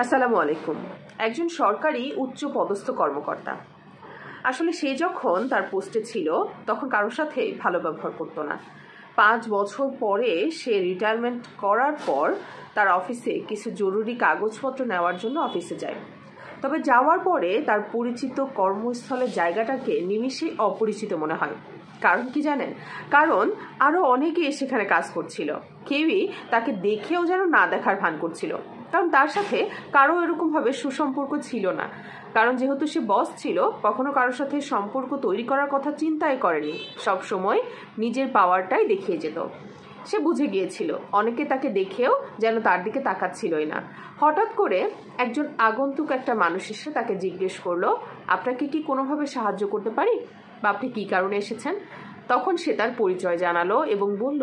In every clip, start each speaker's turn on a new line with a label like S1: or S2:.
S1: আসসালামু আলাইকুম। একজন সরকারি উচ্চ পদস্থ কর্মকর্তা। আসলে সে যখন তার পোস্টে ছিল তখন কারোর সাথে ভালো ব্যবহার করতো না। 5 বছর পরে সে রিটায়ারমেন্ট করার পর তার অফিসে কিছু জরুরি কাগজপত্র নেওয়ার জন্য অফিসে যায়। তবে যাওয়ার পরে তার পরিচিত কর্মস্থলের জায়গাটাকে নিমিষে অপরিচিত মনে হয়। কারণ কি জানেন? কারণ আরো অনেকেই সেখানে কাজ করছিল। কেউই তাকে দেখেও যেন না দেখার ভান করছিল। কারণ তার সাথে কারো এরকমভাবে সুসম্পর্ক ছিল না। কারণ যেহেতু সে বস ছিল, কখনো কারোর সাথে সম্পর্ক তৈরি করার কথা চিন্তাই করেনি। সব সময় নিজের পাওয়ারটাই দেখিয়ে যেত। সে বুঝে গিয়েছিল অনেকে তাকে দেখেও যেন তার দিকে তাকাচ্ছিলই না। হঠাৎ করে একজন আগন্তুক একটা মানুষ এসে তাকে জিজ্ঞেস করলো, আপনাকে কি কোনোভাবে সাহায্য করতে পারি, বা আপনি কি কারণে এসেছেন? তখন সে তার পরিচয় জানালো এবং বলল,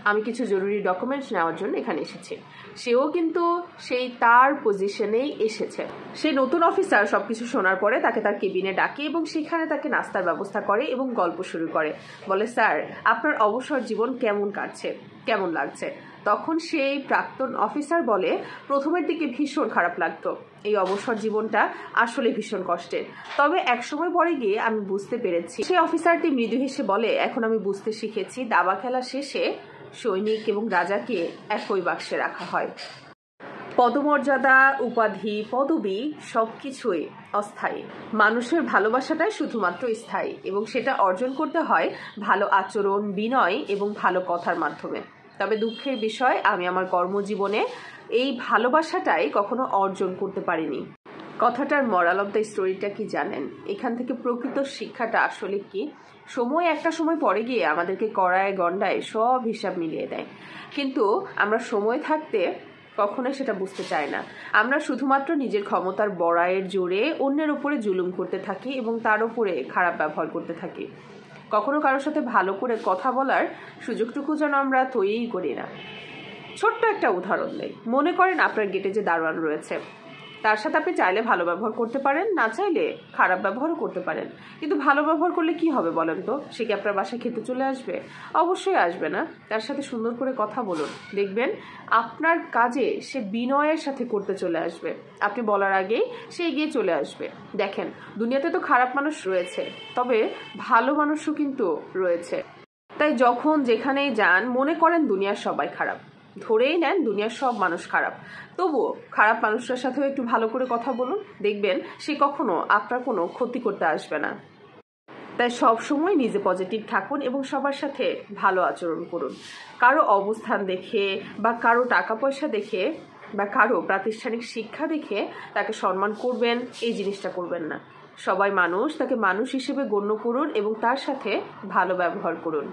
S1: আমি কিছু জরুরি ডকুমেন্টস নেওয়ার জন্য এখানে এসেছি। সেও কিন্তু সেই তার পজিশনেই এসেছে। সে নতুন অফিসার সবকিছু শোনার পরে তাকে তার কেবিনে ডাকে এবং সেখানে তাকে নাস্তার ব্যবস্থা করে এবং গল্প শুরু করে। বলে, স্যার, আপনার অবসর জীবন কেমন কাটছে, কেমন লাগছে? তখন সেই প্রাক্তন অফিসার বলে, প্রথমের দিকে ভীষণ খারাপ লাগতো। এই অবসর জীবনটা আসলে ভীষণ কষ্টের। তবে একসময় পরে গিয়ে আমি বুঝতে পেরেছি। সেই অফিসারটি মৃদু হেসে বলে, এখন আমি বুঝতে শিখেছি দাবা খেলা শেষে সৈনিক এবং রাজাকে একই বাক্সে রাখা হয়। পদমর্যাদা, উপাধি, পদবি সবকিছুই অস্থায়ী। মানুষের ভালোবাসাটাই শুধুমাত্র স্থায়ী, এবং সেটা অর্জন করতে হয় ভালো আচরণ, বিনয় এবং ভালো কথার মাধ্যমে। তবে দুঃখের বিষয়, আমি আমার কর্মজীবনে এই ভালোবাসাটাই কখনো অর্জন করতে পারিনি। কথাটার মরাল অফ দ্য স্টোরিটা কি জানেন? এখান থেকে প্রকৃত শিক্ষাটা আসলে কি? একটা সময় পরে গিয়ে আমাদেরকে কড়ায় গন্ডায় সব হিসাব মিলিয়ে দেয়, কিন্তু আমরা সময় থাকতে কখনোই সেটা বুঝতে চাই না। আমরা শুধুমাত্র নিজের ক্ষমতার বড়াইয়ের জোরে অন্যের উপরে জুলুম করতে থাকি এবং তার উপরে খারাপ ব্যবহার করতে থাকি। কখনো কারোর সাথে ভালো করে কথা বলার সুযোগটুকু যেন আমরা তৈরিই করি না। ছোট্ট একটা উদাহরণ দেই। মনে করেন আপনার গেটে যে দারোয়ান রয়েছে, তার সাথে আপনি চাইলে ভালো ব্যবহার করতে পারেন, না চাইলে খারাপ ব্যবহারও করতে পারেন। কিন্তু ভালো ব্যবহার করলে কি হবে বলেন তো? সে কি আপনার বাসায় খেতে চলে আসবে? অবশ্যই আসবে না। তার সাথে সুন্দর করে কথা বলুন, দেখবেন আপনার কাজে সে বিনয়ের সাথে করতে চলে আসবে। আপনি বলার আগেই সে এগিয়ে চলে আসবে। দেখেন, দুনিয়াতে তো খারাপ মানুষ রয়েছে, তবে ভালো মানুষও কিন্তু রয়েছে। তাই যখন যেখানেই যান, মনে করেন দুনিয়ার সবাই খারাপ, ধরেই নেন দুনিয়ার সব মানুষ খারাপ, তবুও খারাপ মানুষটার সাথেও একটু ভালো করে কথা বলুন, দেখবেন সে কখনো আপনার কোনো ক্ষতি করতে আসবে না। তাই সব সময় নিজে পজিটিভ থাকুন এবং সবার সাথে ভালো আচরণ করুন। কারো অবস্থান দেখে বা কারো টাকা পয়সা দেখে বা কারো প্রাতিষ্ঠানিক শিক্ষা দেখে তাকে সম্মান করবেন, এই জিনিসটা করবেন না। সবাই মানুষ, তাকে মানুষ হিসেবে গণ্য করুন এবং তার সাথে ভালো ব্যবহার করুন।